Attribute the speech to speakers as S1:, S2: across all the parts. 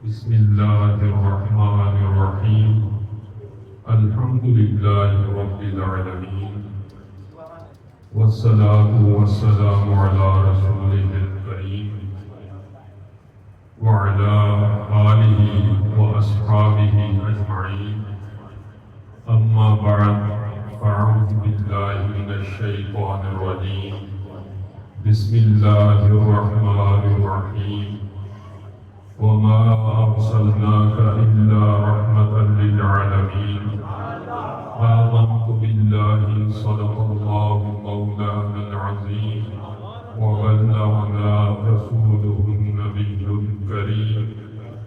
S1: بسم اللہ الرحمن الرحیم الحمد للہ رب العالمین والصلاة والسلام علی رسولہ الکریم وعلی آلہ واصحابہ اجمعین اما بعد فاعوذ باللہ من الشیطان الرجیم بسم اللہ الرحمن الرحیم وما أرسلناك إلا رحمة للعالمين آمنت بالله صدق الله مولانا العظيم وبلغنا رسوله النبي الكريم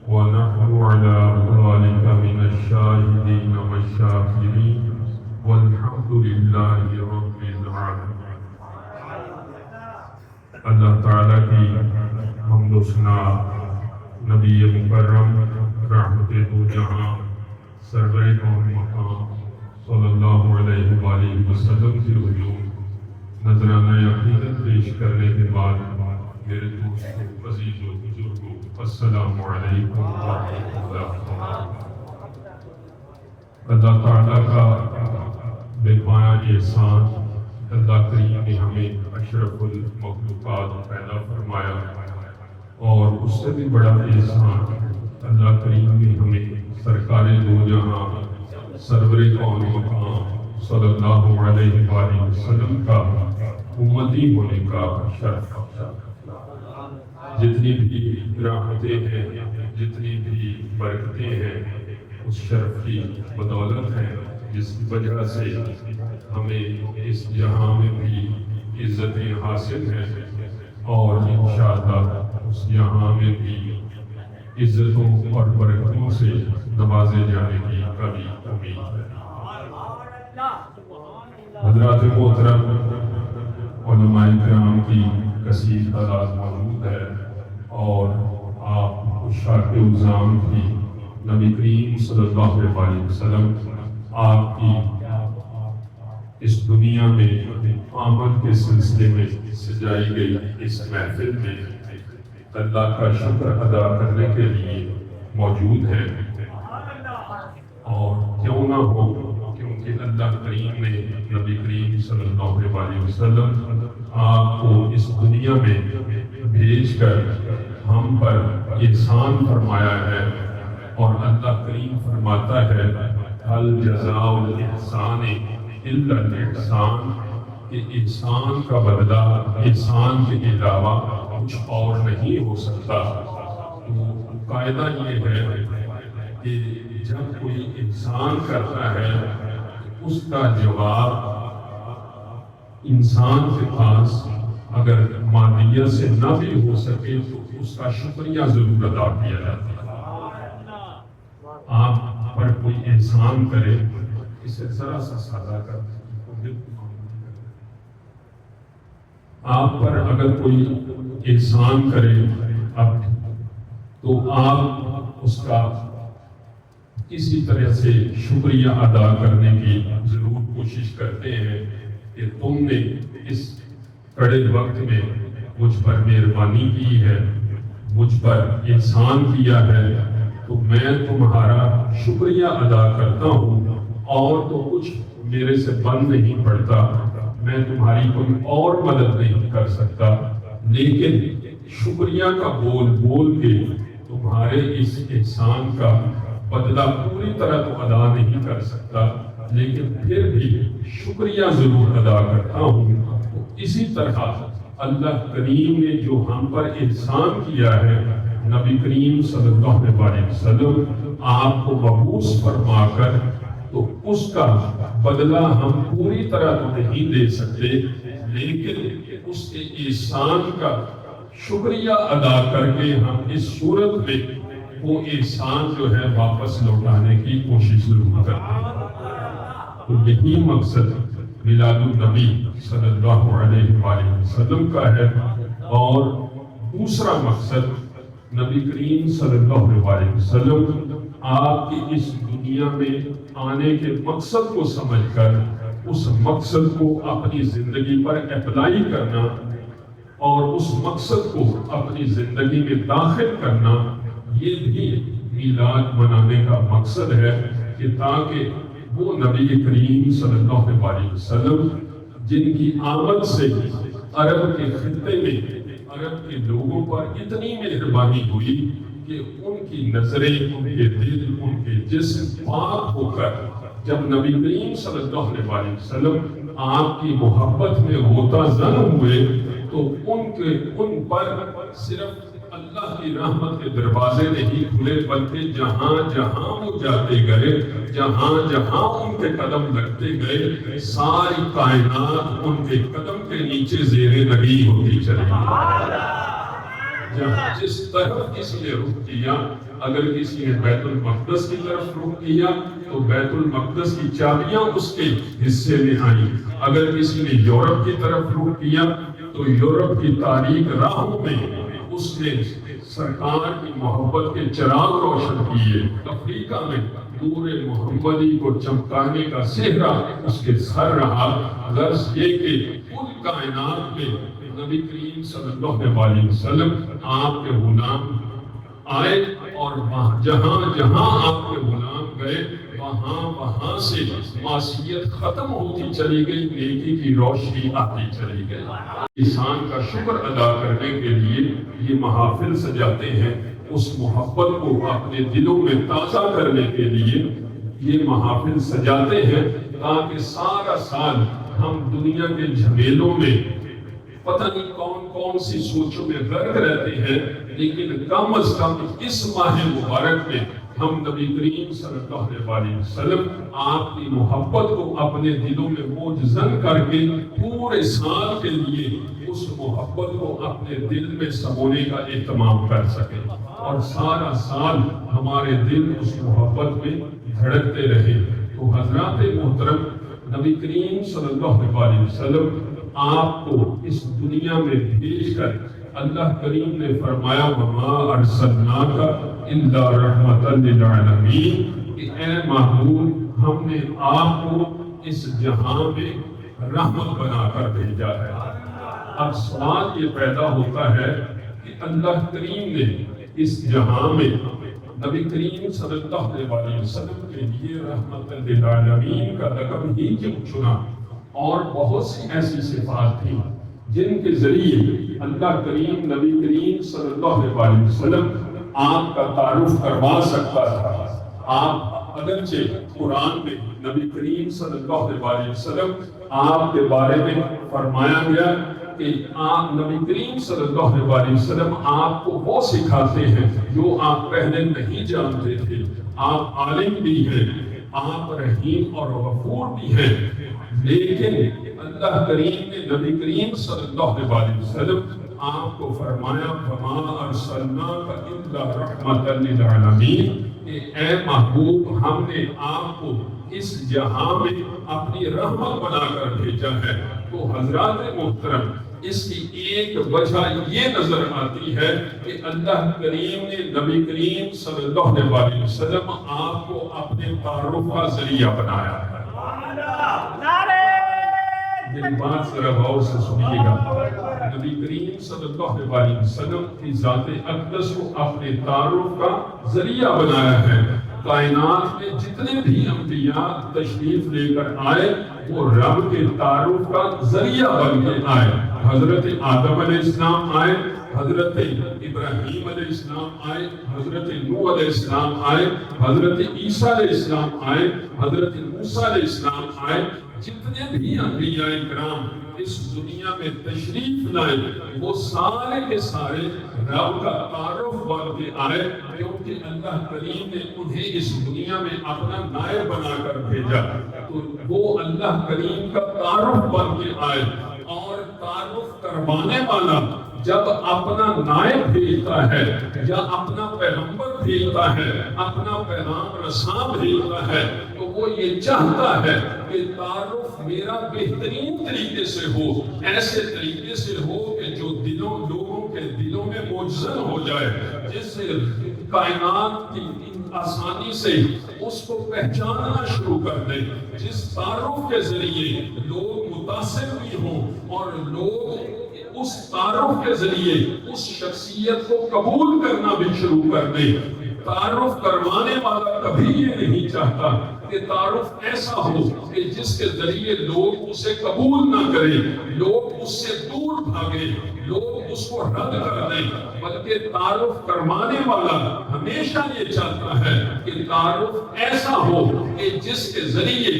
S1: ونحن على ذلك من الشاهدين والشاكرين والحمد لله رب العالمين. اللہ تعالیٰ کی حمد و ثنا نبی مکرم رحمت دو جہاں سرور کون مقام صلی اللہ علیہ وآلہ وسلم کی حضور نذرانہ عقیدت پیش کرنے کے بعد میرے دوستوں عزیز و بزرگوں السلام علیکم ورحمۃ اللہ. اللہ تعالیٰ کا بے پایہ احسان، اللہ کریم نے ہمیں اشرف المخلوقات پیدا فرمایا، اور اس سے بھی بڑا احسان اللہ کریم نے ہمیں سرکار دو جہاں سرور کون مقام صلی اللہ علیہ وآلہ وسلم کا امتی ہونے کا شرف. جتنی بھی رحمتیں ہیں، جتنی بھی برکتیں ہیں، اس شرف کی بدولت ہے جس کی وجہ سے ہمیں اس جہاں میں بھی عزتیں حاصل ہیں، اور انشاءاللہ اس جہاں میں بھی عزتوں اور برکتوں سے نوازے جانے کی کبھی امید ہے. حضرات محترم، علماء کرام کی کثیر تعداد موجود ہے، اور آپ عشاق الزام کی نبی کریم صلی اللہ علیہ وسلم آپ کی اس دنیا میں آمد کے سلسلے میں سجائی گئی اس محفل میں اللہ کا شکر ادا کرنے کے لیے موجود ہیں. اور کیوں نہ ہو، کیونکہ اللہ کریم نے نبی کریم صلی اللہ علیہ وسلم آپ کو اس دنیا میں بھیج کر ہم پر احسان فرمایا ہے، اور اللہ کریم فرماتا ہے هل جزاء الاحسان الا الاحسان، کہ احسان کا بدلہ احسان کے علاوہ کچھ اور نہیں ہو سکتا. تو قاعدہ یہ ہے کہ جب کوئی انسان کرتا ہے اس کا جواب انسان کے پاس اگر مادیت سے نہ بھی ہو سکے تو اس کا شکریہ ضرور ادا کیا جاتا ہے. آپ پر کوئی احسان کرے، اسے ذرا سا سادہ کر آپ پر اگر کوئی احسان کرے اب تو آپ اس کا کسی طرح سے شکریہ ادا کرنے کی ضرور کوشش کرتے ہیں کہ تم نے اس کڑے وقت میں مجھ پر مہربانی کی ہے، مجھ پر احسان کیا ہے، تو میں تمہارا شکریہ ادا کرتا ہوں، اور تو کچھ میرے سے بن نہیں پڑتا، میں تمہاری کوئی اور مدد نہیں کر سکتا، لیکن شکریہ کا بول بول کے تمہارے اس احسان کا بدلہ پوری طرح تو ادا نہیں کر سکتا، لیکن پھر بھی شکریہ ضرور ادا کرتا ہوں. تو اسی طرح اللہ کریم نے جو ہم پر احسان کیا ہے، نبی کریم صلی اللہ علیہ وسلم آپ کو مبعوث فرما کر، تو اس کا بدلہ ہم پوری طرح تو نہیں دے سکتے، لیکن اس کے احسان کا شکریہ ادا کر کے ہم اس صورت میں وہ احسان جو ہے واپس لوٹانے کی کوشش ضرور کرتے ہیں. تو یہی مقصد میلاد النبی صلی اللہ علیہ وآلہ وسلم کا ہے. اور دوسرا مقصد نبی کریم صلی اللہ علیہ وسلم آپ کی اس دنیا میں آنے کے مقصد کو سمجھ کر اس مقصد کو اپنی زندگی پر اپلائی کرنا، اور اس مقصد کو اپنی زندگی میں داخل کرنا، یہ بھی میلاد منانے کا مقصد ہے کہ تاکہ وہ نبی کریم صلی اللہ علیہ وسلم جن کی آمد سے عرب کے خطے میں عرب کے لوگوں پر اتنی مہربانی ہوئی کہ ان کی نظریں، ان کے دل، ان کے جسم پاک ہو کر جب نبی کریم صلی اللہ علیہ وسلم آپ کی محبت میں غوطہ زن ہوئے تو ان پر صرف اللہ کی رحمت کے دروازے نہیں کھلے بلکہ جہاں جہاں وہ جاتے گئے، جہاں جہاں ان کے قدم لگتے گئے، ساری کائنات ان کے قدم کے نیچے زیر نگی ہوتی چلی جہاں جس طرف کسی نے رخ کیا، اگر کسی نے بیت المقدس کی طرف رخ کیا تو بیت المقدس کی چابیاں اس کے حصے میں آئیں، اگر کسی نے یورپ کی طرف رخ کیا تو یورپ کی تاریک راہوں میں اس نے سرکار کی محبت کے چراغ روشن کیے، افریقہ میں نور محمدی کو چمکانے کا صحرا اس کے سر رہا، غرض یہ کہ کل کائنات میں نبی کریم صلی اللہ علیہ وسلم آپ کے غلام آئے اور جہاں جہاں آپ کے غلام گئے وہاں سے معصیت ختم ہوتی چلی گئی، نیکی کی روشنی آتی چلی گئی۔ انسان کا شکر ادا کرنے کے لیے یہ محافل سجاتے ہیں، اس محبت کو اپنے دلوں میں تازہ کرنے کے لیے یہ محافل سجاتے ہیں تاکہ سارا سال ہم دنیا کے جھمیلوں میں پتہ نہیں کون کون سی سوچوں میں غرق رہتے ہیں، لیکن کم از کم اس ماہ مبارک میں ہم نبی کریم صلی اللہ علیہ وسلم آپ کی محبت کو اپنے دلوں میں موجزن کر کے پورے سال کے لیے اس محبت کو اپنے دل میں سمونے کا اہتمام کر سکیں اور سارا سال ہمارے دل اس محبت میں دھڑکتے رہے۔ تو حضرات محترم، نبی کریم صلی اللہ علیہ وسلم آپ کو اس دنیا میں بھیج کر اللہ کریم نے فرمایا وَمَا أَرْسَلْنَاكَ إِلَّا رَحْمَةً لِلْعَالَمِينَ کہ اے محبوب ہم نے آپ کو اس جہاں میں رحمت بنا کر بھیجا ہے۔ اب سوال یہ پیدا ہوتا ہے کہ اللہ کریم نے اس جہاں میں نبی کریم صلی اللہ علیہ وسلم کے لیے رحمت للعالمین کا لقب ہی کیوں چنا؟ اور بہت سی ایسی صفات تھیں جن کے ذریعے اللہ کریم نبی کریم صلی اللہ علیہ وسلم آپ کا تعارف کروا سکتا تھا۔ آپ اگرچہ قرآن میں نبی کریم صلی اللہ علیہ وسلم آپ کے بارے میں فرمایا گیا کہ آپ نبی کریم صلی اللہ علیہ وسلم آپ کو وہ سکھاتے ہیں جو آپ پہلے نہیں جانتے تھے، آپ عالم بھی ہیں، آپ رحیم اور غفور بھی ہیں، لیکن اللہ کریم نے نبی کریم صلی اللہ علیہ وسلم آپ کو فرمایا وَمَا أَرْسَلْنَاكَ إِلَّا رَحْمَةً لِلْعَالَمِينَ کہ اے محبوب ہم نے آپ کو اس جہاں میں اپنی رحمت بنا کر بھیجا ہے۔ تو حضرات محترم، اس کی ایک وجہ یہ نظر آتی ہے کہ اللہ کریم نے نبی کریم صلی اللہ علیہ وسلم آپ کو اپنے تعارف کا ذریعہ بنایا ہے۔ میری بات ذرا غور سے سنیے گا، نبی کریم صلی اللہ علیہ وسلم کی ذات اقدس کو اپنے تعارف کا ذریعہ بنایا ہے۔ کائنات میں جتنے بھی انبیاء تشریف لے کر آئے وہ رب کے تعارف کا ذریعہ بن کے آئے۔ حضرت آدم علیہ السلام آئے، حضرت ابراہیم علیہ السلام آئے، حضرت نوح علیہ السلام آئے، حضرت عیسیٰ علیہ السلام آئے، حضرت موسیٰ علیہ السلام آئے۔ جتنے بھی انبیاء کرام اس دنیا میں تشریف لائے وہ سارے کے سارے رب کا تعارف بن کے آئے، کیونکہ اللہ کریم نے انہیں اس دنیا میں اپنا نائب بنا کر بھیجا۔ تو وہ اللہ کریم کا تعارف بن کے آئے، اور تعارف کروانے والا جب اپنا نائب بھیجتا ہے یا اپنا پیغمبر بھیجتا ہے، اپنا پیغام رساں بھیجتا ہے، تو وہ یہ چاہتا ہے کہ تعارف میرا بہترین طریقے سے ہو، ایسے طریقے سے ہو کہ جو لوگوں کے دلوں میں موجزن ہو جائے، جس سے کائنات کی آسانی سے اس کو پہچاننا شروع کر دیں، جس تعارف کے ذریعے لوگ متاثر بھی ہوں اور لوگ اس تعارف کے ذریعے اس شخصیت کو قبول کرنا بھی شروع کر دیں۔ تعارف کروانے والا کبھی یہ نہیں چاہتا کہ تعارف ایسا ہو کہ جس کے ذریعے لوگ اسے قبول نہ کریں، لوگ اس سے دور بھاگیں، لوگ اس کو رد کر دیں، بلکہ تعارف کروانے والا ہمیشہ یہ چاہتا ہے کہ تعارف ایسا ہو کہ جس کے ذریعے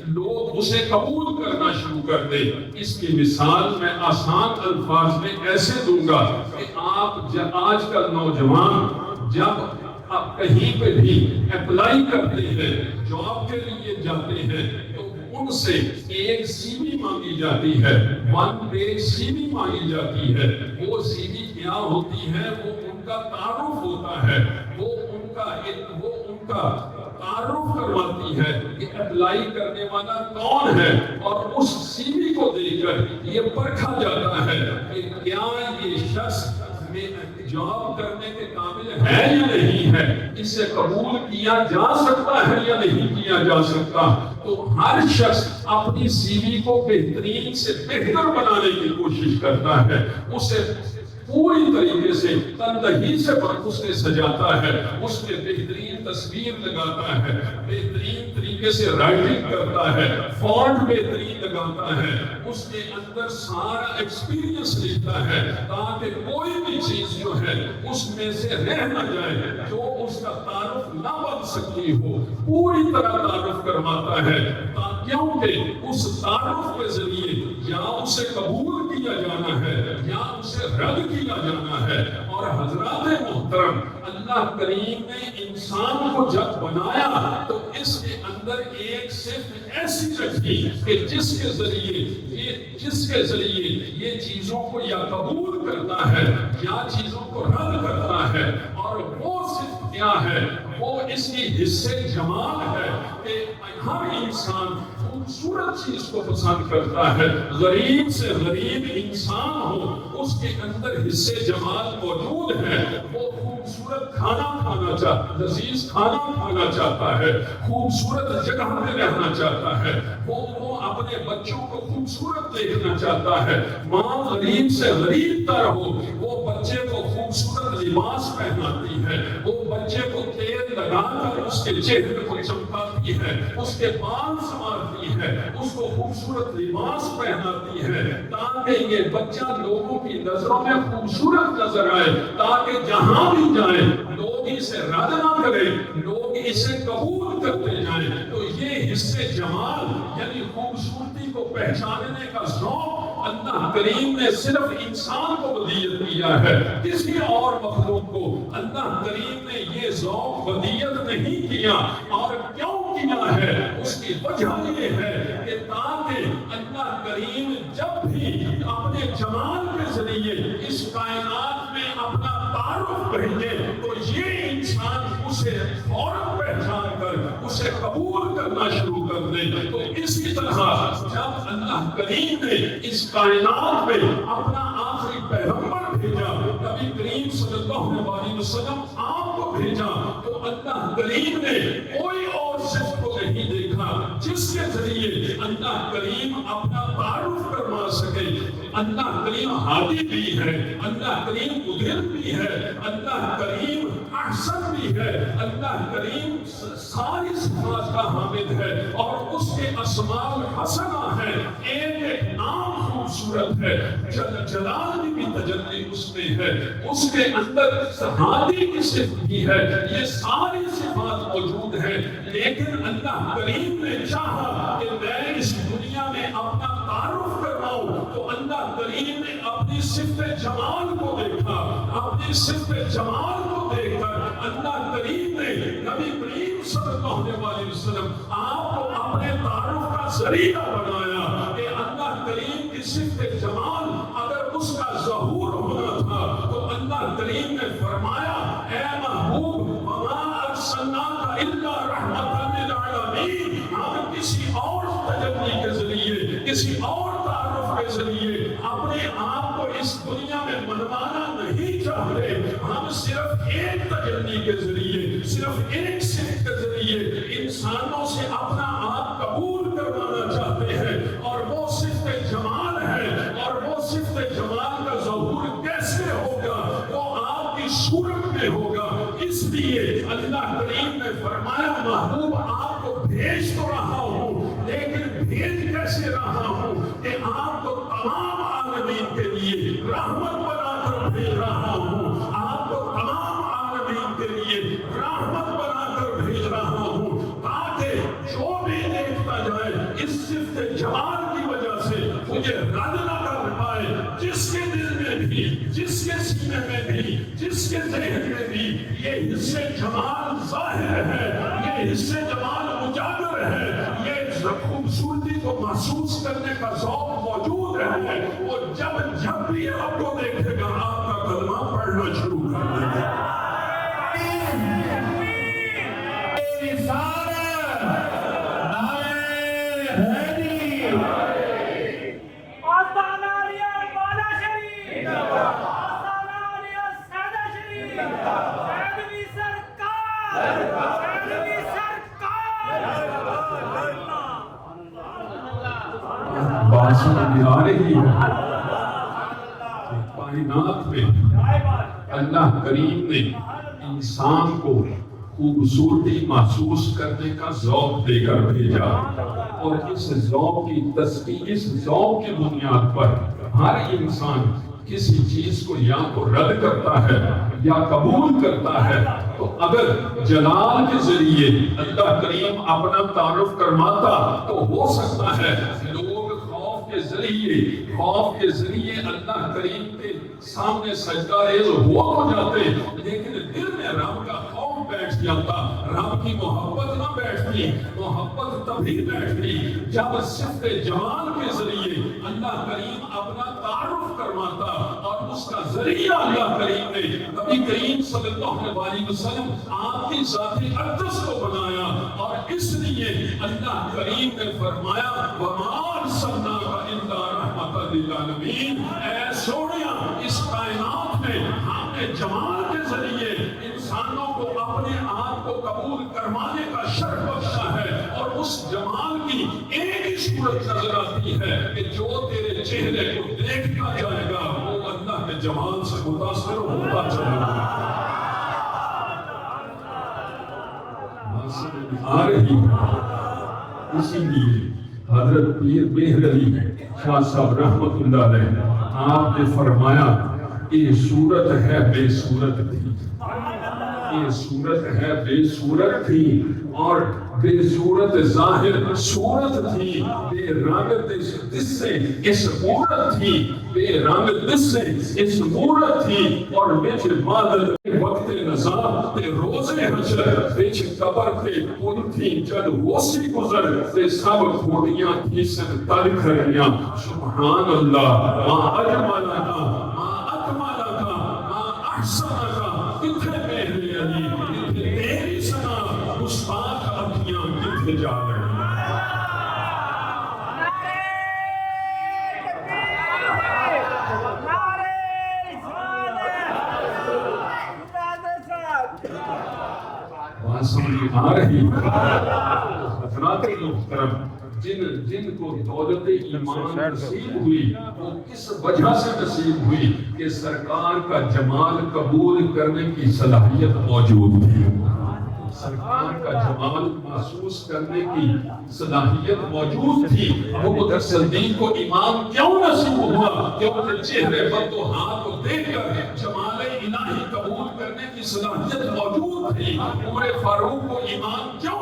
S1: لوگ اسے قبول کرنا شروع کر دیں۔ اس کی مثال میں آسان الفاظ میں ایسے دوں گا کہ آپ آج کل نوجوان جب آپ کہیں پہ بھی اپلائی کرتے ہیں، جاب کے لیے جاتے ہیں، تو ان سے ایک سی وی مانگی جاتی ہے، 1 پیج سی وی مانگی جاتی ہے۔ وہ سی وی کیا ہوتی ہے؟ وہ ان کا تعارف ہوتا ہے، وہ ان کا تعارف کرواتی ہے کہ اپلائی کرنے والا کون ہے، اور اس سی وی کو دیکھ کر یہ پرکھا جاتا ہے کہ کیا یہ شخص جاب کرنے کے قابل ہے یا نہیں ہے، اسے قبول کیا جا سکتا ہے یا نہیں کیا جا سکتا۔ تو ہر شخص اپنی سی وی کو بہترین سے بہتر بنانے کی کوشش کرتا ہے، اسے پوری طریقے سے تندہی سے اس نے سجاتا ہے، اس میں بہترین تصویر لگاتا ہے، بہترین طریقے سے رائٹنگ کرتا ہے، فونٹ بہترین لگاتا ہے، اس کے اندر سارا ایکسپیرینس لکھتا ہے تاکہ کوئی بھی چیز جو ہے اس میں سے رہ نہ جائے جو اس کا تعارف نہ بن سکتی ہو، پوری طرح تعارف کرواتا ہے، کیونکہ اس تعارف کے ذریعے یا اسے قبول کیا جانا ہے یا اسے رد کیا جانا ہے۔ اور حضرات محترم، اللہ کریم نے انسان کو جب بنایا تو اس کے اندر ایک صرف ایسی رکھی کہ جس کے ذریعے یہ چیزوں کو یا قبول کرتا ہے یا چیزوں کو رد کرتا ہے، اور وہ صرف کیا ہے؟ وہ اس کی حصے جمال ہے کہ ہر انسان خوبصورت چیز کو پسند کرتا ہے، غریب سے غریب انسان ہو اس کے اندر حصے جمال موجود ہے، وہ خوبصورت کھانا کھانا چاہتا، لذیذ کھانا کھانا چاہتا ہے، خوبصورت جگہ میں رہنا چاہتا ہے، وہ اپنے بچوں کو خوبصورت دیکھنا چاہتا ہے۔ ماں غریب سے غریب تر ہو، وہ بچے کو خوبصورت لباس پہناتی ہے، وہ بچے کو تیل لگا کر اس کے چہرے کو چمکاتی ہے، اس کے بال سنوارتی ہے، اس کو خوبصورت لباس پہناتی ہے تاکہ یہ بچہ لوگوں کی نظروں میں خوبصورت نظر آئے، تاکہ جہاں بھی جائے لوگ اسے رد نہ کریں، لوگ اسے قبول کرتے جائیں۔ تو یہ حصے جمال یعنی خوبصورتی کو پہچاننے کا ذوق اللہ کریم نے صرف انسان کو ودیت کیا ہے، کسی اور مخلوق کو اللہ کریم نے یہ ذوق ودیت نہیں کیا۔ اور کیوں کیا ہے؟ اس کی وجہ یہ ہے کہ تاکہ اللہ کریم جب بھی اپنے جمال کے ذریعے اس کائنات میں اپنا تعارف بھیجے تو یہ انسان اسے فوراً پہچان کر اسے قبول کرنا شروع کر دے۔ تو اسی طرح جب اللہ کریم نے اس کائنات میں اپنا آخری پیغمبر بھیجا، نبی کریم صلی اللہ علیہ وسلم آپ کو بھیجا، تو اللہ کریم نے کوئی اور شخص کو نہیں دیکھا جس کے ذریعے اللہ کریم اپنا تعارف کروا سکے۔ اللہ کریم ہادی بھی ہے، اللہ کریم مدھر بھی ہے، اللہ کریم احسن بھی ہے، اللہ کریم ساری صفات کا حامد ہے، اور اس کے اسماء الحسنہ ہے، ایک ایک نام خوبصورت ہے، جلال بھی تجلی اس میں ہے، اس کے اندر ہادی کی صفت بھی ہے، یہ ساری صفات موجود ہیں۔ لیکن اللہ کریم نے چاہا کہ میں اس دنیا میں اپنا تعارف کرواؤں، تو اللہ کریم نے اپنی صفت جمال کو دیکھا، اپنی صفت جمال کو دیکھ کر اللہ کریم نے نبی کریم صلی اللہ علیہ وسلم آپ کو اپنے تعارف کا ذریعہ بنایا کہ اللہ کریم کی صفت جمال اگر اس کا ظہور ہونا تھا تو اللہ کریم نے فرمایا اے محبوب وما ارسلناک الا رحمۃ للعالمین، ہم کسی اور تجلی کے ذریعے، کسی اور تعارف کے ذریعے اپنے آپ کو اس دنیا میں منوانا نہیں چاہتے، ہم صرف ایک تجلی کے ذریعے، صرف ایک صفت کے ذریعے انسانوں سے اپنا آپ قبول کروانا چاہتے ہیں، اور وہ صفت جمال ہے۔ اور وہ صفت جمال کا ظہور کیسے ہوگا؟ وہ آپ کی صورت میں ہوگا، اس لیے اللہ کریم نے فرمایا محبوب آپ کو بھیج تو رہا ہوں لیکن بھیج کیسے رہا ہوں کہ آپ کو تمام عالمین کے لیے رحمت بنا کر بھیج رہا ہوں، آپ کو تمام عالمین کے لیے رحمت بنا کر بھیج رہا ہوں تاکہ جو بھی دیکھتا جائے اس صفت جمال کی وجہ سے مجھے رد نہ کر پائے، جس کے دل میں بھی، جس کے سینے میں بھی، جس کے ذہن میں بھی یہ حصے جمال ظاہر ہے، یہ حصے جمال اجاگر ہے، یہ خوبصورتی کو محسوس کرنے کا ذوق موجود ہے، وہ جب بھی آپ کو دیکھے گا آپ کا کلمہ پڑھنا شروع کر دے گا۔ آ رہی ہے کائنات میں اللہ کریم نے انسان کو خوبصورتی محسوس کرنے کا ذوق دے کر بھیجا، اور اس ذوق کی تصدیق، اس ذوق کی بنیاد پر ہر انسان کسی چیز کو یا تو رد کرتا ہے یا قبول کرتا ہے۔ تو اگر جلال کے ذریعے اللہ کریم اپنا تعارف کرواتا تو ہو سکتا ہے لوگ خوف کے ذریعے اللہ کریم کے سامنے سجدہ ریز ہو جاتے، لیکن دل میں رب کا خوف بیٹھ جاتا، رب کی محبت نہ بیٹھتی۔ محبت تبھی بیٹھتی جب صفت جمال کے ذریعے اللہ کریم اپنا تعارف کرواتا، اور اس کا ذریعہ اللہ کریم نے نبی کریم صلی اللہ علیہ وسلم آپ کی ذات اقدس کو بنایا، اور اس لیے اللہ کریم نے فرمایا وَمَا أَرْسَلْنَاكَ إِلَّا رَحْمَةً لِلْعَالَمِينَ، اے سونیا اس کائنات میں ہم نے جمال کے ذریعے انسانوں کو اپنے آپ کو قبول کروانے کا شرف بخشا ہے، اور اس جمال کی ایک ہی صورت نظر آتی ہے کہ جو تیرے چہرے کو دیکھتا جائے گا وہ اللہ کے جمال سے متاثر ہوتا چلے گا۔ آ رہی ہے، اسی لیے حضرت پیر مہر علی شاہ صاحب رحمت اللہ علیہ آپ نے فرمایا یہ صورت ہے بے صورت تھی، یہ صورت ہے بے صورت تھی، اور بے صورت ظاہر صورت تھی، بے رنگ دس سے اس صورت تھی، بے رنگ دس سے اس صورت تھی، اور بچ بادل وقت نظام تے روزے حشر بچ قبر تے ان تھی جد ہوسی گزر تے سب کھوڑیاں تھی سن تل کھریاں۔ سبحان اللہ ما اجملنا ما اکملنا ما احسننا، کتنے پہلے علی کتنے تیری سنا مستاق اکھیاں کتنے جا رہے ہیں۔ سمجھ آ رہی حضرات محترم، جن کو دولت ایمان نصیب ہوئی وہ کس وجہ سے نصیب ہوئی کہ سرکار کا جمال قبول کرنے کی صلاحیت موجود تھی، سرکار کا جمال محسوس کرنے کی صلاحیت موجود تھی۔ ابو بکر صدیق کو ایمان کیوں نصیب ہوا؟ کیونکہ چہرے پر تو ہاتھ کو دیکھ کر جمال الہی قبول کرنے کی صلاحیت موجود تھی۔ عمر فاروق کو ایمان کیوں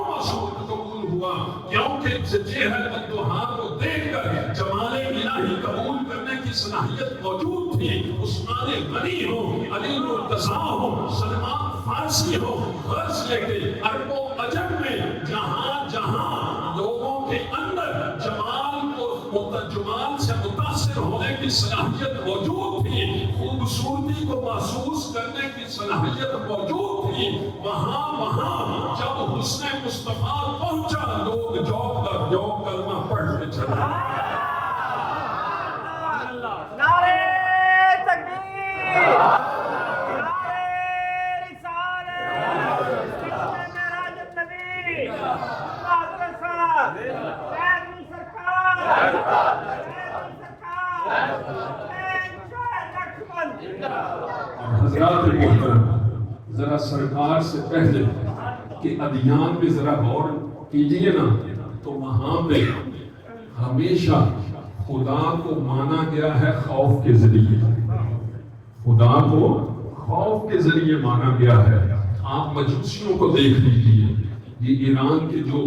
S1: قبول ہوا؟ کیونکہ چہرے پر تو ہاتھ کو دیکھ کر جمال الہی قبول کرنے کی صلاحیت موجود تھی۔ عثمان غنی ہو، علی مرتضیٰ ہو، سلمان فارسی ہو، غرض لے کے عرب و عجم میں جہاں جہاں لوگوں کے اندر جمال سے متاثر ہونے کی صلاحیت موجود تھی، خوبصورتی کو محسوس کرنے کی صلاحیت موجود تھی، وہاں جب حسن مصطفیٰ پہنچا لوگ جوک در جوک کلمہ پڑھنے چلے۔
S2: نعرہ تکبیر،
S1: حضرات محترم، ذرا سرکار سے پہلے کہ ادیان پہ ذرا غور کیجئے نا، تو وہاں پہ ہمیشہ خدا کو مانا گیا ہے خوف کے ذریعے، خدا کو خوف کے ذریعے مانا گیا ہے۔ آپ مجوسیوں کو دیکھ لیجئے، یہ ایران کے جو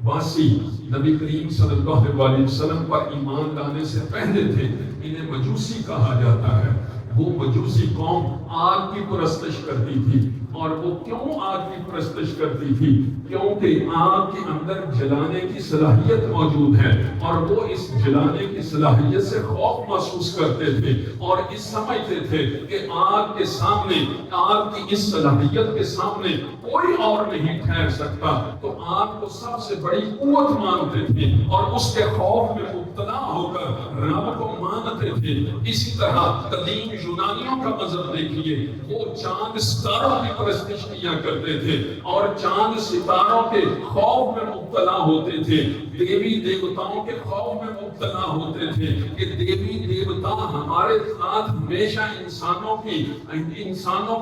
S1: باسی نبی کریم صلی اللہ علیہ وسلم پر ایمان لانے سے پہلے تھے، انہیں مجوسی کہا جاتا ہے۔ وہ مجوسی قوم آگ کی پرستش کرتی تھی، اور وہ کیوں آگ کی پرستش کرتی تھی؟ کیونکہ آگ کے اندر جلانے کی صلاحیت موجود ہے، اور وہ اس جلانے کی صلاحیت سے خوف محسوس کرتے تھے، اور اس سمجھتے تھے کہ آگ کے سامنے، آگ کی اس صلاحیت کے سامنے کوئی اور نہیں ٹھہر سکتا، تو آگ کو سب سے بڑی قوت مانتے تھے، اور اس کے خوف میں مبتلا ہو کر رب کو مانتے تھے۔ اسی طرح قدیم یونانیوں کا مذہب دیکھیے، وہ چاند ستاروں کی پرستش کیا کرتے تھے، اور چاند ستاروں کے خوف میں مبتلا ہوتے تھے، دیوی دیوتاؤں کے خوف میں مبتلا ہوتے تھے کہ دیوی دیوتا ہمارے ساتھ ہمیشہ انسانوں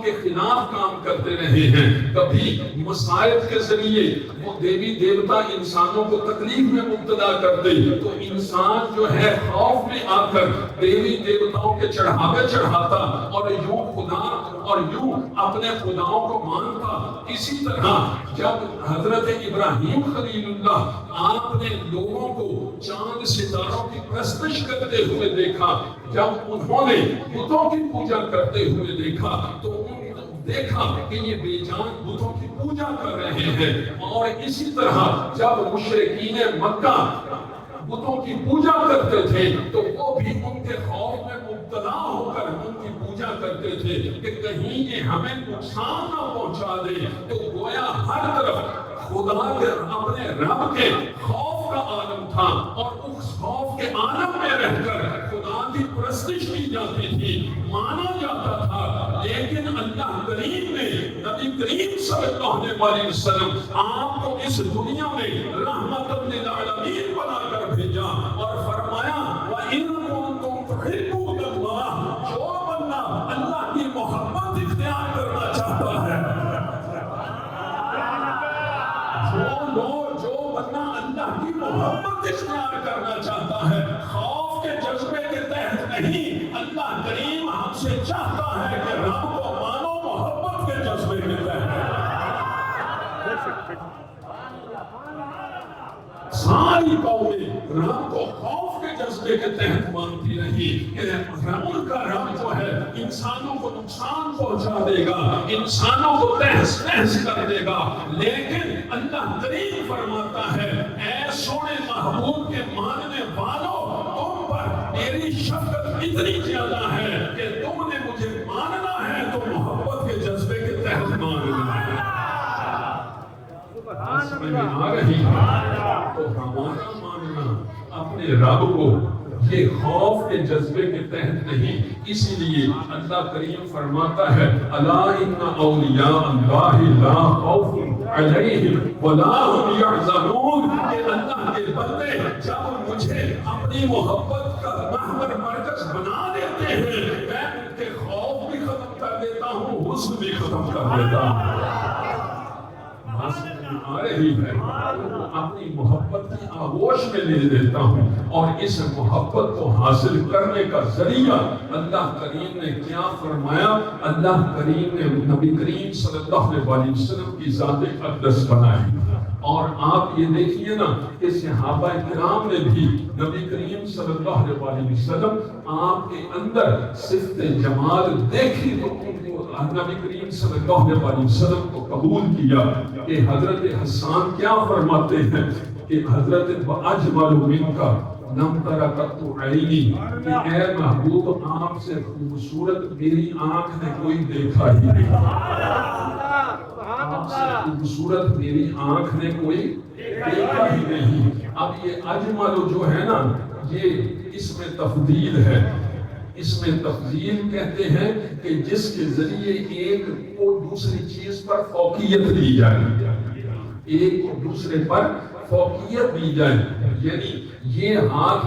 S1: کے خلاف کام کرتے رہے ہیں۔ کبھی مصائب کے ذریعے وہ دیوی دیوتا انسانوں کو تکلیف میں مبتلا کرتے، تو انسان جو ہے خوف میں آ کر دیوی دیوتاؤں کے چڑھاوے چڑھاتا، اور یوں خدا اور یوں اپنے خداؤں کو مانتا۔ اسی طرح جب حضرت ابراہیم خلیل اللہ آپ نے لوگوں کو چاند ستاروں کی پرستش کرتے ہوئے دیکھا، جب انہوں نے بتوں کی پوجا کرتے ہوئے دیکھا، تو دیکھا کہ یہ بے جان بتوں کی پوجا کر رہے ہیں۔ اور اسی طرح جب مشرکین مکہ بتوں کی پوجا کرتے تھے، تو وہ بھی ان کے خوف میں مبتلا ہو کر ان کی پوجا کرتے تھے کہ کہیں یہ ہمیں نقصان نہ پہنچا دے۔ تو گویا ہر طرف خدا کے اپنے رب کے خوف کا عالم تھا، اور اس خوف کے عالم میں رہ کر خدا کی پرستش کی جاتی تھی، مانا جاتا تھا۔ لیکن اللہ کریم نے نبی کریم صلی اللہ علیہ وسلم آپ کو اس دنیا میں رحمت للعالمین بنا کر بھیجا، اور فرمایا وَإِن كُنتُمْ تُحِبُّونَ اللَّهَ، جو بندہ اللہ کی محبت اختیار کرنا چاہتا ہے، جو بندہ اللہ کی محبت اختیار کرنا چاہتا ہے، خوف کے جذبے کے تحت نہیں، اللہ کریم ہم سے چاہتا ہے کہ رب کو مانو محبت کے جذبے کے تحت۔ ساری قومیں رب کو خوف کے جذبے کے تحت مانتی رہی کہ ان کا رب جو ہے انسانوں کو نقصان پہنچا دے گا، انسانوں کو تہس نہس کر دے گا۔ لیکن اللہ کریم فرماتا ہے اے سونے محبوب کے ماننے والوں، تم پر میری شفقت اتنی زیادہ ہے کہ تم نے مجھے ماننا ہے تو محبت کے جذبے کے تحت ماننا ہے۔ سمجھ میں آ رہی ہے؟ تو ہمارا ماننا اپنے رب کو یہ خوف کے جذبے کے تحت نہیں، اسی لیے اللہ کریم فرماتا ہے الا ان اولیاء اللہ لا خوف علیہم ولا هم یحزنون، کہ اللہ کے بندے جب مجھے اپنی محبت کا محور مرکز بنا دیتے ہیں، میں ان کے خوف بھی ختم کر دیتا ہوں، حزن بھی ختم کر دیتا ہوں۔ آ رہی ہے، اپنی محبت کی آغوش میں لے دیتا ہوں، اور اس محبت کو حاصل کرنے کا ذریعہ اللہ کریم نے کیا فرمایا؟ اللہ کریم نے نبی کریم صلی اللہ علیہ وسلم کی ذات اقدس بنائی۔ اور آپ یہ دیکھیے نا کہ صحابہ کرام نے بھی نبی کریم صلی اللہ علیہ وسلم آپ کے اندر صفت جمال دیکھی تو نبی کریم صلی اللہ علیہ وسلم کو قبول کیا۔ کہ حضرت حسان کیا فرماتے ہیں کہ حضرت اجمل منک لم تر قط عینی، کہ اے محبوب آپ سے خوبصورت میری آنکھ نے کوئی دیکھا ہی نہیں، آپ سے خوبصورت میری آنکھ نے کوئی دیکھا ہی نہیں۔ اب یہ اجمل جو ہے نا، یہ اس میں تفضیل ہے، اس میں تفضیل کہتے ہیں کہ جس کے ذریعے ایک کو دوسری چیز پر فوقیت دی جائے، ایک کو دوسرے پر فوقیت دی جائے، یعنی یہ ہاتھ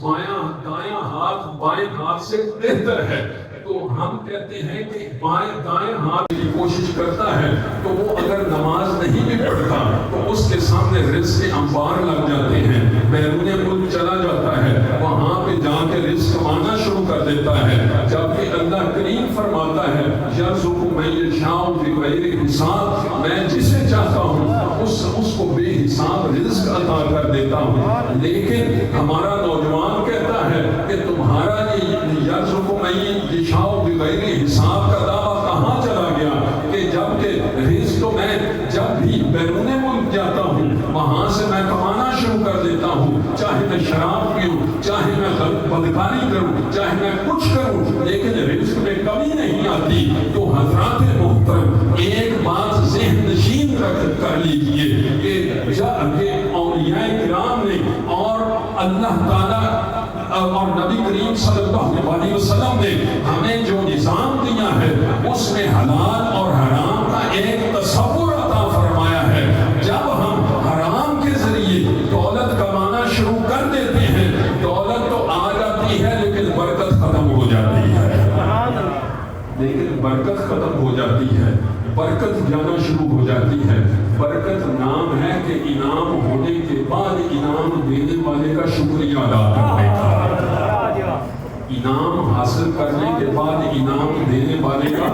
S1: بایاں دایاں ہاتھ بائیں ہاتھ سے بہتر ہے، تو ہم کہتے ہیں کہ بائیں دائیں ہاتھ کوشش کرتا ہے تو وہ اگر نماز نہیں بھی پڑھتا تو اس کے سامنے رزق کے انبار لگ جاتے ہیں، بیرون ملک چلا جاتا ہے، وہاں پہ جا کے رزق کمانا شروع کر دیتا ہے، جبکہ اللہ کریم فرماتا ہے یرزق من یشاء بغیر حساب، میں جسے چاہتا ہوں اس کو بے حساب رزق عطا کر دیتا ہوں۔ لیکن ہمارا نوجوان کہتا ہے کہ تمہارا یہ یرزق من یشاء بغیر حساب کا دعویٰ کہاں چلا گیا کہ جبکہ رزق تو میں جب بھی بیرون ملک جاتا ہوں وہاں سے میں کمانا شروع کر دیتا ہوں، چاہے میں شراب پیوں، چاہے میں بدکاری کروں، چاہے میں کچھ کروں، لیکن رزق میں کمی نہیں آتی۔ تو حضرات محترم ایک بات ذہن نشین کر لیجئے کہ اولیاء کرام نے اور اللہ تعالیٰ اور نبی کریم صلی اللہ علیہ وسلم نے ہمیں جو نظام دیا ہے اس میں حلال اور حرام کا ایک تصور عطا فرمایا ہے۔ جب ہم حرام کے ذریعے دولت کمانا شروع کر دیتے ہیں، دولت تو آ جاتی ہے لیکن برکت ختم ہو جاتی ہے، برکت جانا شروع ہو جاتی ہے۔ برکت نام ہے کہ انعام ہونے کے بعد انعام دینے والے کا شکریہ ادا کرنے کا، انعام حاصل کرنے کے بعد انعام دینے والے کا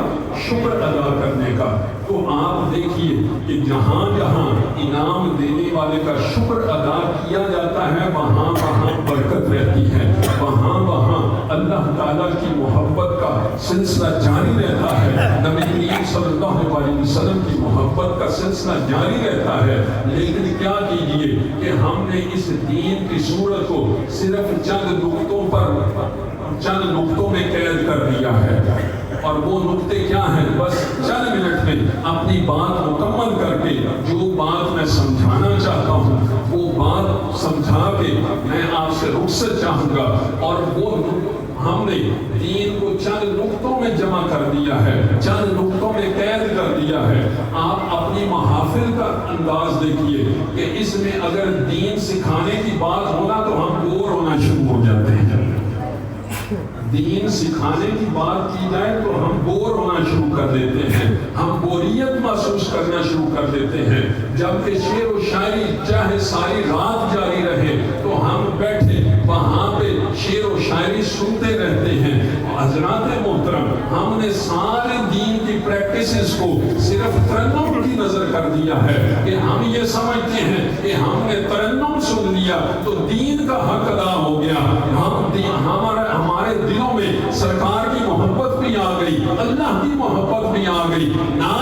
S1: شکر ادا کرنے کا۔ تو آپ دیکھیے کہ جہاں جہاں انعام دینے والے کا شکر ادا کیا جاتا ہے وہاں وہاں برکت رہتی ہے، وہاں وہاں اللہ تعالیٰ کی محبت کا سلسلہ جاری رہتا ہے، نبی کریم صلی اللہ علیہ وسلم کی محبت کا سلسلہ جاری رہتا ہے۔ لیکن کیا کیجئے کہ ہم نے اس دین کی صورت کو صرف چند نقطوں میں قید کر دیا ہے، اور وہ نقطے کیا ہیں؟ بس چند منٹ میں اپنی بات مکمل کر کے جو بات میں سمجھانا چاہتا ہوں وہ بات سمجھا کے میں آپ سے رخصت چاہوں گا۔ اور وہ ہم نے دین کو چند نقطوں میں جمع کر دیا ہے، چند نقطوں میں قید کر دیا ہے۔ آپ اپنی محافل کا انداز دیکھیے کہ اس میں اگر دین سکھانے کی بات ہونا تو ہم بور ہونا شروع ہو جاتے ہیں، دین سکھانے کی بات کی جائے تو ہم بور ہونا شروع کر دیتے ہیں، ہم بوریت محسوس کرنا شروع کر دیتے ہیں۔ جبکہ شعر و شاعری چاہے ساری رات جاری رہے تو ہم بیٹھے وہاں پہ شعر و شاعری سنتے رہتے ہیں۔ حضرات محترم ہم نے سارے دین کی پریکٹسز کو صرف ترنم کی نظر کر دیا ہے کہ ہم یہ سمجھتے ہیں کہ ہم نے ترنم سن لیا تو دین کا حق ادا ہو گیا، ہمارے دلوں میں سرکار کی محبت بھی آ گئی، اللہ کی محبت بھی آ گئی۔ نا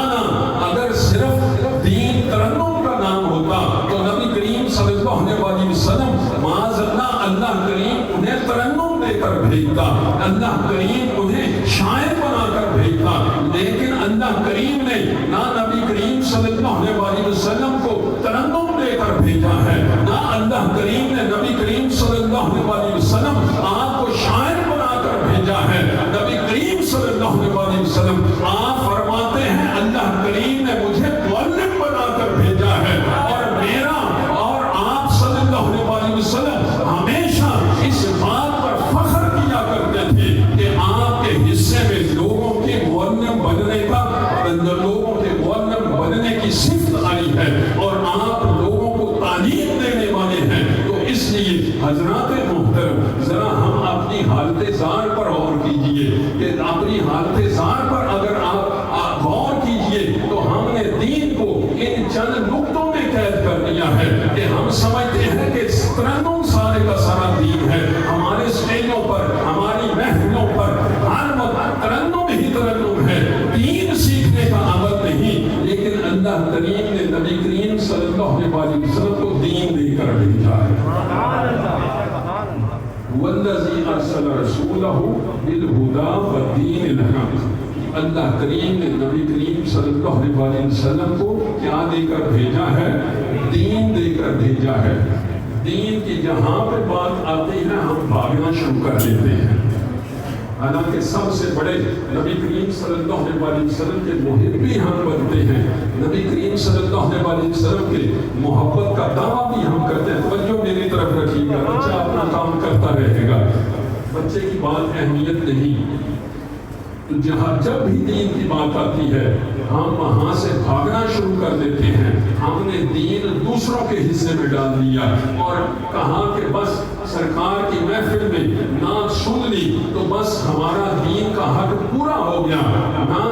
S1: اگر صرف دین ترنم کا نام ہوتا تو نبی کریم صلی اللہ علیہ وسلم معاذ اللہ کریم انہیں ترنم دے کر بھیجتا، اللہ کریم انہیں شاعر بنا کر بھیجتا، لیکن اللہ کریم نے نہ نبی کریم صلی اللہ علیہ وسلم کو ترنم دے کر بھیجا ہے، نہ اللہ کریم نے نبی کریم صلی اللہ علیہ وسلم آپ کو شاعر بنا کر بھیجا ہے۔ نبی کریم صلی اللہ علیہ وسلم آپ فرماتے ہیں اللہ کریم نے مجھے معلم بنا کر بھیجا ہے، اور میرا اور آپ صلی اللہ علیہ وسلم ہمیشہ اس بات پر فخر کیا کرتے تھے کہ آپ کے حصے میں لوگوں کے معلم بننے کی صفت آئی ہے اور آپ لوگوں کو تعلیم دینے والے ہیں۔ تو اس لیے حضرات محترم ذرا ہم اپنی حالت زار پر غور کیجئے کہ اپنی حالت زار پر اگر آپ غور کیجئے تو ہم نے دین کو ان چند نقطوں میں قید کر دیا ہے کہ ہم سمجھتے ہیں کہ ترنم سارے کا سارا دین ہے، ہمارے اسٹیجوں پر ہماری محفلوں پر ہر وقت ترنم ہی ترنم ہے، دین سیکھنے کا عمل نہیں۔ لیکن اللہ کریم نے نبی کریم صلی اللہ علیہ وسلم کو دین دے کر بھیجا ہے۔ والذی ارسل رسولہ بالہدی ودین الحق، اللہ کریم نے نبی کریم صلی اللہ علیہ وسلم کو کیا دے کر بھیجا ہے؟ دین دے کر بھیجا ہے۔ دین کی جہاں پہ بات آتی ہے ہم بھاگنا شروع کر دیتے ہیں، حالانکہ سب سے بڑے نبی کریم صلی اللہ علیہ وسلم کے محبی ہم بنتے ہیں، نبی کریم صلی اللہ علیہ وسلم کے محبت کا دعویٰ بھی ہم کرتے ہیں۔ توجہ میری طرف رکھیے گا، بچہ اپنا کام کرتا رہے گا، بچے کی بات اہمیت نہیں، تو جہاں جب بھی دین کی بات آتی ہے ہم وہاں سے بھاگنا شروع کر دیتے ہیں. ہم نے دین دوسروں کے حصے میں ڈال دیا اور کہا کہ بس سرکار کی محفل میں نعت سن لی تو بس ہمارا دین کا حق پورا ہو گیا. نا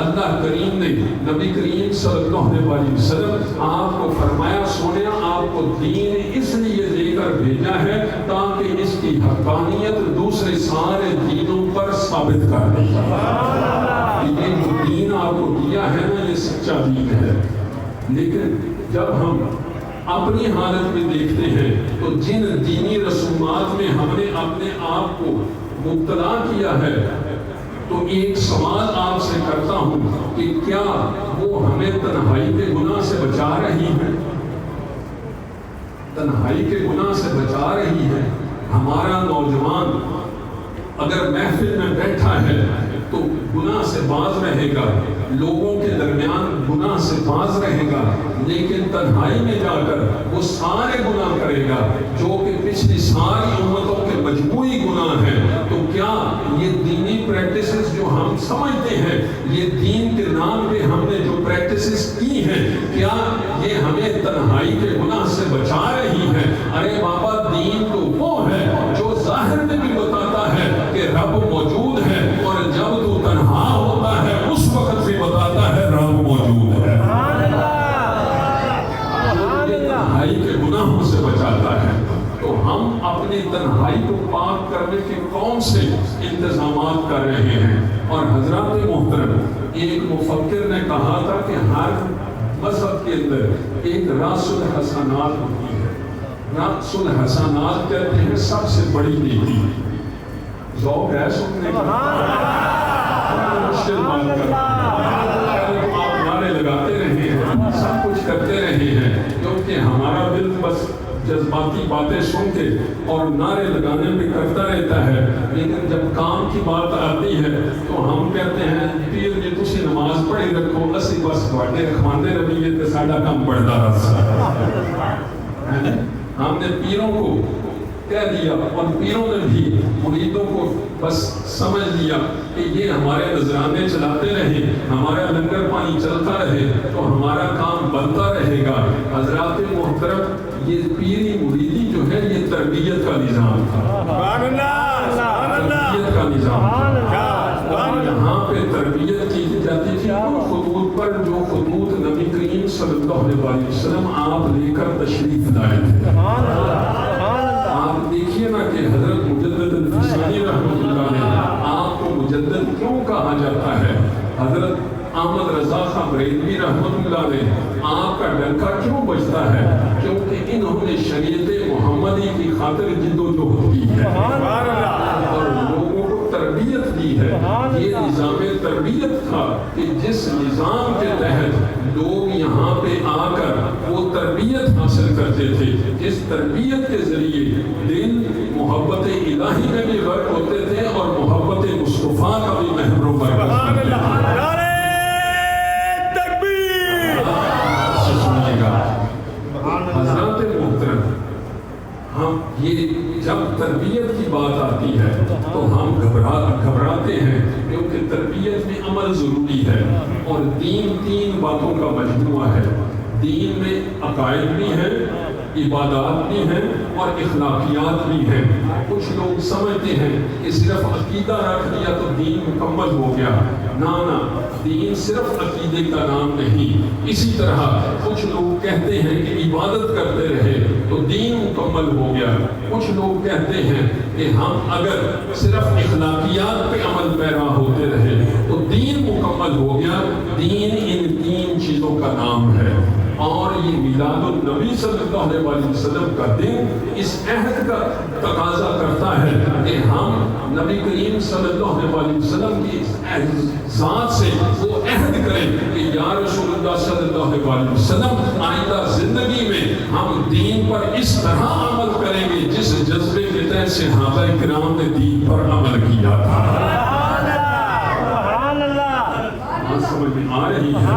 S1: اللہ کریم نے نبی کریم صلی اللہ علیہ وسلم آپ کو فرمایا سونے آپ کو دین اس لیے دے کر بھیجا ہے تاکہ اس کی حقانیت دوسرے سارے دینوں پر ثابت کر دے. یہ جو دین آپ کو دیا ہے نا یہ سچا دین ہے. لیکن جب ہم اپنی حالت میں دیکھتے ہیں تو جن دینی رسومات میں ہم نے اپنے آپ کو مبتلا کیا ہے تو ایک سوال آپ سے کرتا ہوں کہ کیا وہ ہمیں تنہائی کے گناہ سے بچا رہی ہے؟ تنہائی کے گناہ سے بچا رہی ہے. ہمارا نوجوان اگر محفل میں بیٹھا ہے تو گناہ سے باز رہے گا, لوگوں کے درمیان گناہ سے باز رہے گا, لیکن تنہائی میں جا کر وہ سارے گناہ کرے گا جو کہ پچھلی ساری امتوں کے مجموعی گناہ ہیں. تو کیا یہ دینی پریکٹسز جو ہم سمجھتے ہیں, یہ دین کے نام پہ ہم نے جو پریکٹسز کی ہیں, کیا یہ ہمیں تنہائی کے گناہ سے بچا رہی ہے؟ ارے بابا دین تو وہ ہے جو ظاہر میں بھی بتاتا ہے کہ رب موجود ہے اور جب تو تنہا ہوتا ہے اس وقت بھی بتاتا ہے رب موجود ہے. تنہائی کے گناہوں سے بچاتا ہے. تو ہم اپنی تنہائی کو پاک کرنے کے کون سے انتظامات کر رہے ہیں؟ اور حضرات محترم, ایک مفکر نے کہا تھا کہ ہر مذہب کے اندر ایک راس الحسنات ہوتی ہے. راس الحسنات کہتے ہیں سب سے بڑی نیکی. ذوق ہے سننے کا؟ مشکل بات کرتے ہیں, آپ نعرے لگاتے رہے ہیں, سب کچھ کرتے رہے ہیں, کیونکہ ہمارا دل بس جذباتی باتیں سن کے اور نعرے لگانے میں کرتا رہتا ہے. لیکن جب کام کی بات آتی ہے تو ہم کہتے ہیں پیر جی تسی نماز پڑھی رکھو, اسی بس تواڈے رکھواندے رہیے تے ساڈا کام بڑھدا رہتا. ہم نے پیروں کو کہہ دیا اور پیروں نے بھی مریدوں کو بس سمجھ لیا کہ یہ ہمارے نذرانے چلاتے رہے, ہمارا لنگر پانی چلتا رہے تو ہمارا کام بنتا رہے گا. حضرات محترم, یہ پیری مریدی جو ہے یہ تربیت کا نظام تھا. تربیت کا نظام تھا. یہاں پہ تربیت کی جاتی تھی ان خطوط پر جو خطوط نبی کریم صلی اللہ علیہ وسلم آپ لے کر تشریف لائے تھے. آپ دیکھیے نا کہ حضرت مجدد الفسانی رحمۃ اللہ علیہ, آپ کو مجدد کیوں کہا جاتا ہے؟ حضرت احمد رضا خان بریلوی رحمۃ اللہ علیہ, آپ کا ڈنکا کیوں بجتا ہے؟ کیونکہ انہوں نے شریعت محمدی کی خاطر جدوجہد کی ہے اور لوگوں کو تربیت دی ہے. یہ نظام تربیت تھا کہ جس نظام کے تحت لوگ یہاں پہ آ کر وہ تربیت حاصل کرتے تھے, جس تربیت کے ذریعے دل محبت الہی میں بھی غرق ہوتے تھے اور محبت مصطفیٰ کا بھی محروم برکت کرتے تھے. حضرات محترم, ہم یہ جب تربیت کی بات آتی ہے تو ہم گھبراتے ہیں کیونکہ تربیت میں عمل ضروری ہے اور دین تین باتوں کا مجموعہ ہے. دین میں عقائد بھی ہیں, عبادات بھی ہیں اور اخلاقیات بھی ہیں. کچھ لوگ سمجھتے ہیں کہ صرف عقیدہ رکھ دیا تو دین مکمل ہو گیا. نا, دین صرف عقیدے کا نام نہیں. اسی طرح کچھ لوگ کہتے ہیں کہ عبادت کرتے رہے تو دین مکمل ہو گیا. کچھ لوگ کہتے ہیں کہ ہم اگر صرف اخلاقیات پہ عمل پیرا ہوتے رہے تو دین مکمل ہو گیا. دین ان تین چیزوں کا نام ہے اور یہ میلاد النبی صلی اللہ علیہ وسلم کا دن اس عہد کا تقاضا کرتا ہے کہ ہم نبی کریم صلی اللہ علیہ وسلم کی ذات سے وہ عہد کریں کہ یا رسول اللہ صلی اللہ علیہ وسلم آئندہ زندگی میں ہم دین پر اس طرح عمل کریں گے جس جذبے کے تحت صحابہ کرام نے دین پر عمل کیا تھا. سمجھ میں آ رہی ہے؟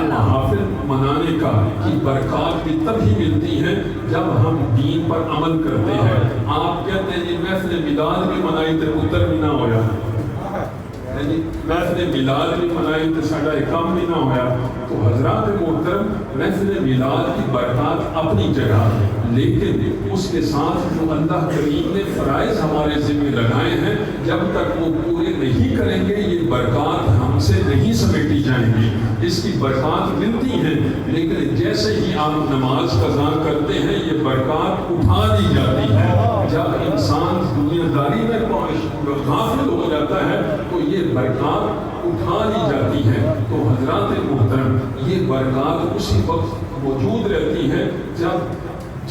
S1: محافل منانے کا کی برکات بھی تبھی ملتی ہیں جب ہم دین پر عمل کرتے ہیں. آپ کہتے ہیں یہ محفل میلاد بھی منائی تے پتر بھی نہ ہویا. محفل میلاد بھی منائی تو ساڈا ایک کام بھی نہ ہویا. تو حضرات محترم محفل میلاد کی برکات اپنی جگہ ہے، لیکن اس کے ساتھ جو اللہ کریم نے فرائض ہمارے ذمہ لگائے ہیں جب تک وہ پورے نہیں کریں گے یہ برکات ہم سے نہیں سمیٹی جائیں گی. اس کی برکات ملتی ہیں لیکن جیسے ہی آپ نماز قضا کرتے ہیں یہ برکات اٹھا دی جاتی ہے. جب انسان دنیا داری میں غافل ہو جاتا ہے تو یہ برکات اٹھا لی جاتی ہے. تو حضرات محترم یہ برکات اسی وقت موجود رہتی ہے جب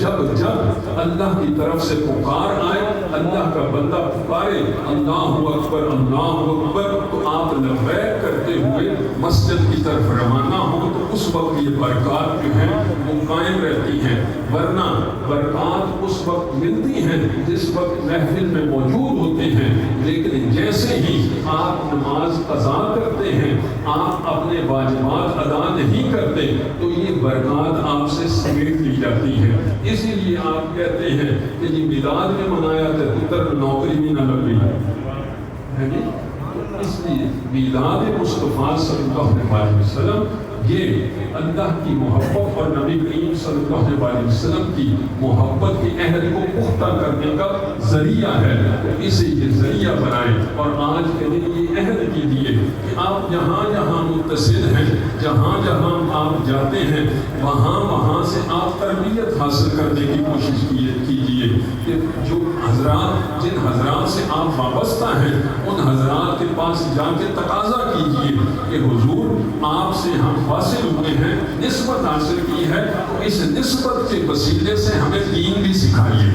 S1: اللہ کی طرف سے پکار آئے، اللہ کا بندہ پکارے اللہ اکبر تو آپ لبیک کرتے ہوئے مسجد کی طرف روانہ ہوں تو اس وقت یہ برکات جو ہیں وہ قائم رہتی ہیں. ورنہ برکات اس وقت ملتی ہیں جس وقت محفل میں موجود ہوتے ہیں، لیکن جیسے ہی آپ نماز قضا کرتے ہیں، آپ اپنے واجبات ادا نہیں کرتے تو یہ برکات آپ سے سمیٹ لی جاتی ہے. اسی لیے آپ کہتے ہیں کہ یہ میلاد میں منایا تھا پتر نوکری بھی نہ لگ گئی. اس لیے میلاد مصطفیٰ صلی اللہ علیہ وسلم یہ اللہ کی محبت اور نبی کریم صلی اللہ علیہ وسلم کی محبت کے عہد کو پختہ کرنے کا ذریعہ ہے. اسے یہ ذریعہ بنائیں اور آج کے دن یہ عہد کیجیے کہ آپ جہاں جہاں متصل ہیں، جہاں جہاں آپ جاتے ہیں وہاں سے آپ تربیت حاصل کرنے کی کوشش کیجیے کہ جو حضرات جن حضرات سے آپ وابستہ ہیں ان حضرات کے پاس جا کے تقاضا کیجیے کہ حضور آپ سے ہم حاصل ہوئے ہیں، نسبت حاصل کی ہے تو اس نسبت کے وسیلے سے ہمیں دین بھی سکھائیے،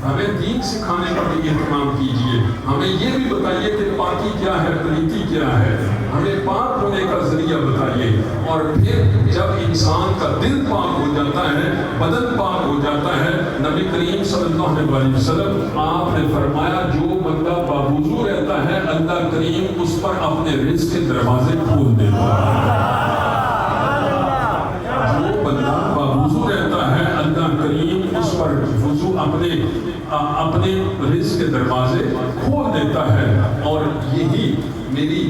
S1: ہمیں دین سکھانے کا بھی اہتمام کیجیے. ہمیں یہ بھی بتائیے کہ پاکی کیا ہے، پلیتی کیا ہے، ہمیں پاک ہونے کا ذریعہ بتائیے. اور پھر جب انسان کا دل پاک ہو جاتا ہے، بدن پاک ہو جاتا ہے، نبی کریم صلی اللہ علیہ وسلم آپ نے فرمایا جو بندہ باوضو رہتا ہے اللہ کریم اس پر اپنے رزق کے دروازے کھول دیتا ہے. جو بندہ باوضو رہتا ہے اللہ کریم اس پر وضو اپنے رزق کے دروازے کھول دیتا ہے. اور یہی میری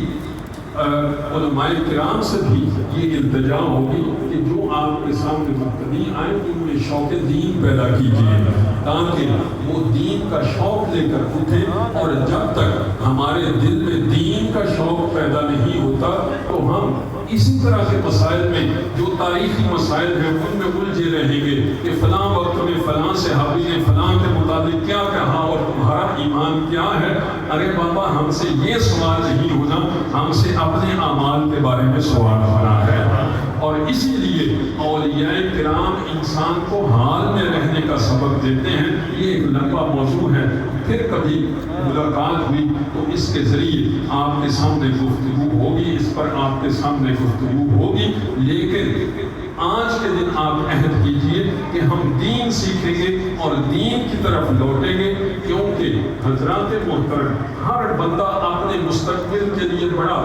S1: علماء کرام سے بھی یہ التجا ہوگی کہ جو آپ کے سامنے مقتدی آئیں ان میں شوق دین پیدا کیجیے تاکہ وہ دین کا شوق لے کر اٹھیں. اور جب تک ہمارے دل میں دین کا شوق پیدا نہیں ہوتا تو ہم اسی طرح کے مسائل میں جو تاریخی مسائل ہیں ان میں الجھے رہیں گے کہ فلاں وقت میں فلاں صحابی نے فلاں کے مطابق کیا کہا اور تمہارا ایمان کیا ہے. ارے بابا ہم سے یہ سوال نہیں ہونا، ہم سے اپنے اعمال کے بارے میں سوال ہونا ہے. اور اسی لیے اولیاء کرام انسان کو حال میں رہنے کا سبق دیتے ہیں. یہ ایک لمبا موضوع ہے، پھر کبھی ملاقات ہوئی تو اس کے ذریعے آپ کے سامنے گفتگو ہوگی، اس پر آپ کے سامنے گفتگو ہوگی. لیکن آج کے دن آپ عہد کیجئے کہ ہم دین سیکھیں گے اور دین کی طرف لوٹیں گے، کیونکہ حضرات محترم ہر بندہ اپنے مستقبل کے لیے بڑا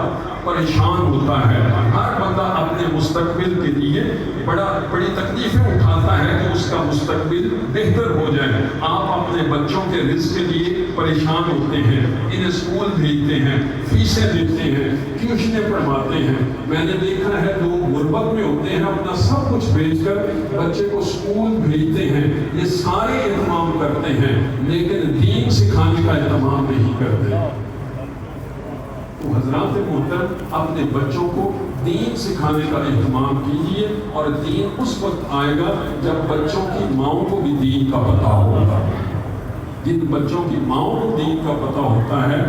S1: پریشان ہوتا ہے، ہر بندہ اپنے مستقبل کے لیے بڑی تکلیفیں اٹھاتا ہے کہ اس کا مستقبل بہتر ہو جائے. آپ اپنے بچوں کے رزق کے لیے پریشان ہوتے ہیں، انہیں اسکول بھیجتے ہیں، فیسیں دیتے ہیں، ٹیوشنیں پڑھواتے ہیں. میں نے دیکھا ہے لوگ غربت میں ہوتے ہیں اپنا سب کچھ بھیج کر بچے کو اسکول بھیجتے ہیں، یہ سارے اہتمام کرتے ہیں لیکن دین سکھانے کا اہتمام نہیں کرتے. تو حضرات محترم اپنے بچوں کو دین سکھانے کا اہتمام کیجیے. اور دین اس وقت آئے گا جب بچوں کی ماؤں کو بھی دین کا پتہ ہوگا. جن بچوں کی ماؤں کو دین کا پتہ ہوتا ہے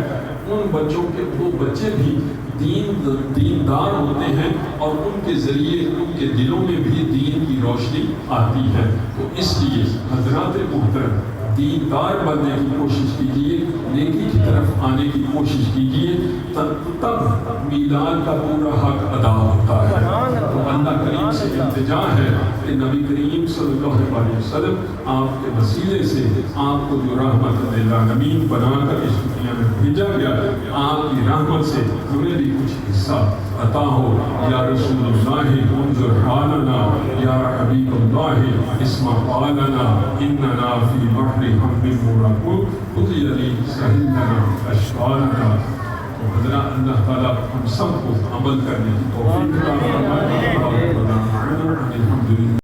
S1: ان بچوں کے وہ بچے بھی دیندار ہوتے ہیں اور ان کے ذریعے ان کے دلوں میں بھی دین کی روشنی آتی ہے. تو اس لیے حضرات محترم دیندار بننے کی کوشش کیجیے، نیکی کی طرف آنے کی کوشش کیجیے، تب میلاد کا پورا حق ادا ہوتا ہے. تو اللہ کریم سے التجا ہے کہ نبی کریم صلی اللہ علیہ وسلم آپ کے وسیلے سے آپ کو جو رحمت للعالمین بنا کر اس دنیا میں بھیجا گیا، آپ کی رحمت سے ہمیں بھی کچھ حصہ عطا ہو. یا رسول اللہ انظر حالنا، یا حبیب اللہ اسمع قالنا، اننا فی بحر ہم مغرقون خذ یدی سہلنا اشقالنا اللہ تعالیٰ ہم سب کو عمل کرنے کی توفیق عطا فرمائے اور